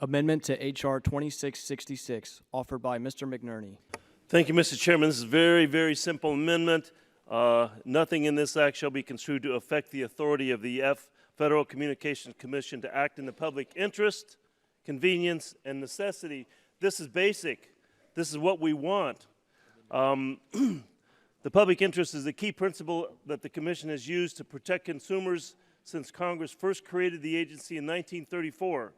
Amendment to H.R. 2666, offered by Mr. McNerney. Thank you, Mr. Chairman. This is a very, very simple amendment. Nothing in this act shall be construed to affect the authority of the Federal Communications Commission to act in the public interest, convenience, and necessity. This is basic. This is what we want. The public interest is the key principle that the Commission has used to protect consumers since Congress first created the agency in 1934.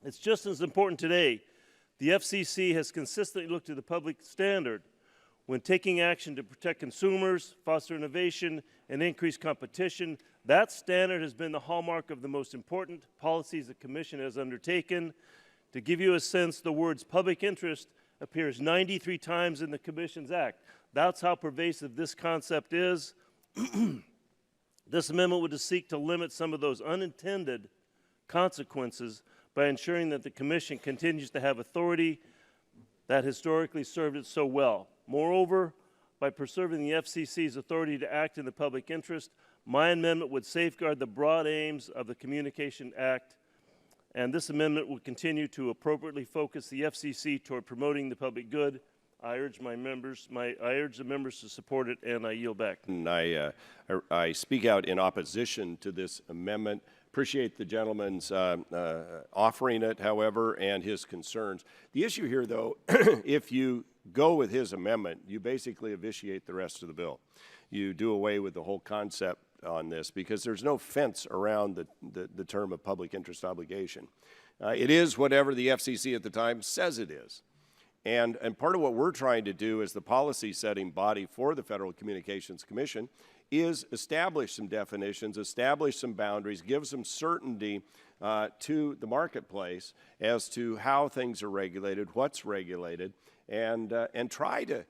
It's just as important today. The FCC has consistently looked to the public standard when taking action to protect consumers, foster innovation, and increase competition. That standard has been the hallmark of the most important policies the Commission has undertaken. To give you a sense, the words public interest appears 93 times in the Commission's Act. That's how pervasive this concept is. This amendment would seek to limit some of those unintended consequences by ensuring that the Commission continues to have authority that historically served it so well. Moreover, by preserving the FCC's authority to act in the public interest, my amendment would safeguard the broad aims of the Communication Act, and this amendment would continue to appropriately focus the FCC toward promoting the public good. I urge the members to support it, and I yield back. And I speak out in opposition to this amendment. Appreciate the gentleman's offering it, however, and his concerns. The issue here, though, if you go with his amendment, you basically vitiate the rest of the bill. You do away with the whole concept on this because there's no fence around the term of public interest obligation. It is whatever the FCC at the time says it is. And part of what we're trying to do as the policy-setting body for the Federal Communications Commission is establish some definitions, establish some boundaries, give some certainty to the marketplace as to how things are regulated, what's regulated, and try to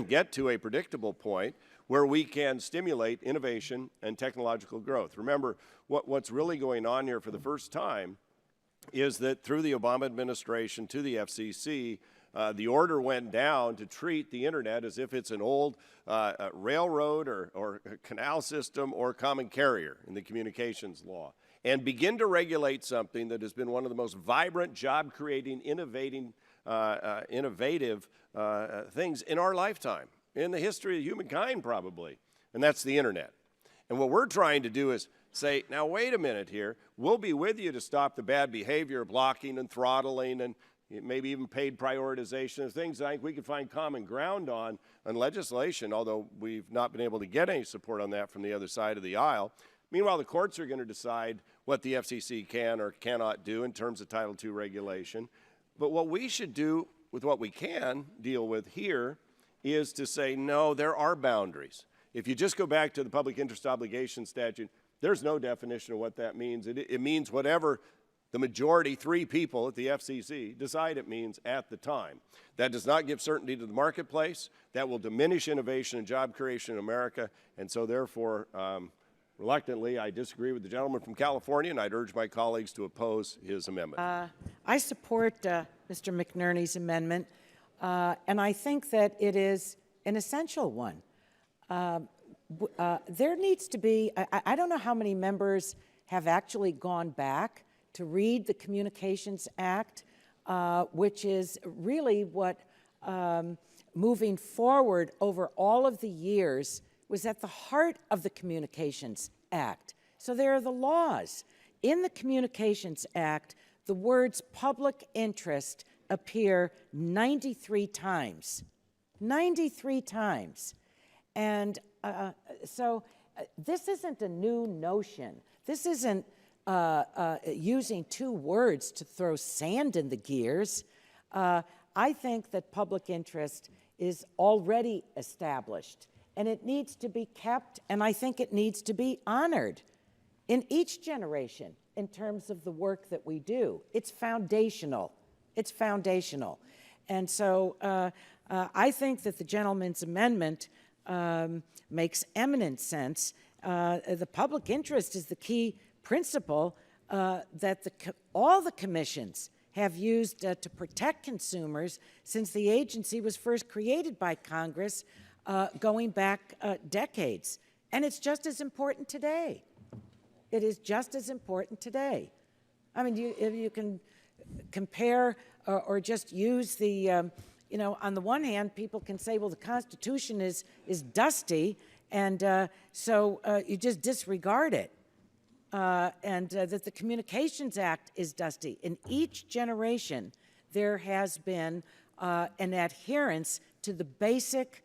get to a predictable point where we can stimulate innovation and technological growth. Remember, what's really going on here for the first time is that through the Obama administration to the FCC, the order went down to treat the internet as if it's an old railroad or canal system or common carrier in the communications law, and begin to regulate something that has been one of the most vibrant, job-creating, innovative things in our lifetime, in the history of humankind probably, and that's the internet. And what we're trying to do is say, now wait a minute here, we'll be with you to stop the bad behavior, blocking and throttling and maybe even paid prioritization of things I think we could find common ground on legislation, although we've not been able to get any support on that from the other side of the aisle. Meanwhile, the courts are going to decide what the FCC can or cannot do in terms of Title II regulation. But what we should do with what we can deal with here is to say, no, there are boundaries. If you just go back to the public interest obligation statute, there's no definition of what that means. It means whatever the majority, 3 people at the FCC, decide it means at the time. That does not give certainty to the marketplace. That will diminish innovation and job creation in America. And so therefore, reluctantly, I disagree with the gentleman from California, and I'd urge my colleagues to oppose his amendment. I support Mr. McNerney's amendment, and I think that it is an essential one. There needs to be, I don't know how many members have actually gone back to read the Communications Act, which is really what moving forward over all of the years was at the heart of the Communications Act. So there are the laws. In the Communications Act, the words public interest appear 93 times. 93 times. And so this isn't a new notion. This isn't using 2 words to throw sand in the gears. I think that public interest is already established, and it needs to be kept, and I think it needs to be honored in each generation in terms of the work that we do. It's foundational. It's foundational. And so I think that the gentleman's amendment makes eminent sense. The public interest is the key principle that all the commissions have used to protect consumers since the agency was first created by Congress going back decades. And it's just as important today. It is just as important today. I mean, you can compare or just use the, on the one hand, people can say, well, the Constitution is dusty, and so you just disregard it. And that the Communications Act is dusty. In each generation, there has been an adherence to the basic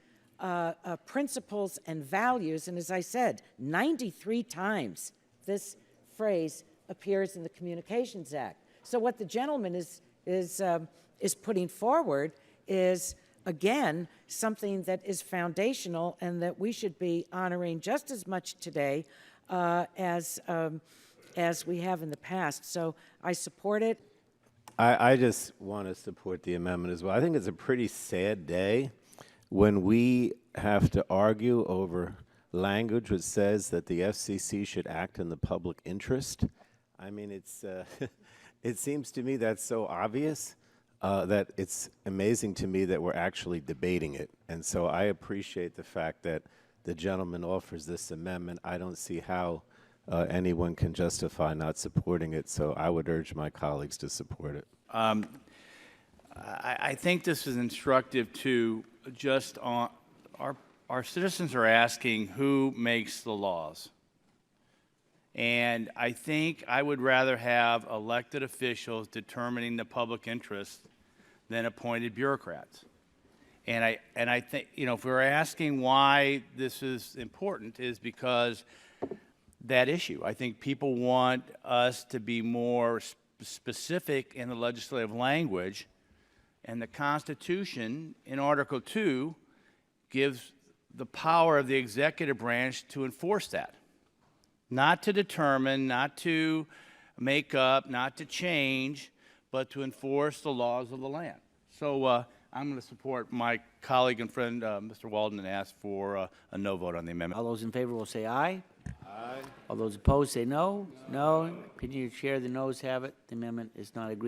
principles and values, and as I said, 93 times this phrase appears in the Communications Act. So what the gentleman is putting forward is, again, something that is foundational and that we should be honoring just as much today as we have in the past. So I support it. I just want to support the amendment as well. I think it's a pretty sad day when we have to argue over language which says that the FCC should act in the public interest. I mean, it's it seems to me that's so obvious that it's amazing to me that we're actually debating it. And so I appreciate the fact that the gentleman offers this amendment. I don't see how anyone can justify not supporting it, so I would urge my colleagues to support it. I think this is instructive to just on our citizens are asking who makes the laws. And I think I would rather have elected officials determining the public interest than appointed bureaucrats. And I think, if we're asking why this is important, is because that issue. I think people want us to be more specific in the legislative language, and the Constitution, in Article 2, gives the power of the executive branch to enforce that. Not to determine, not to make up, not to change, but to enforce the laws of the land. So I'm going to support my colleague and friend, Mr. Walden, and ask for a no vote on the amendment. All those in favor will say aye. Aye. All those opposed say no. No. Opinion of the chair, the noes have it. The amendment is not agreed.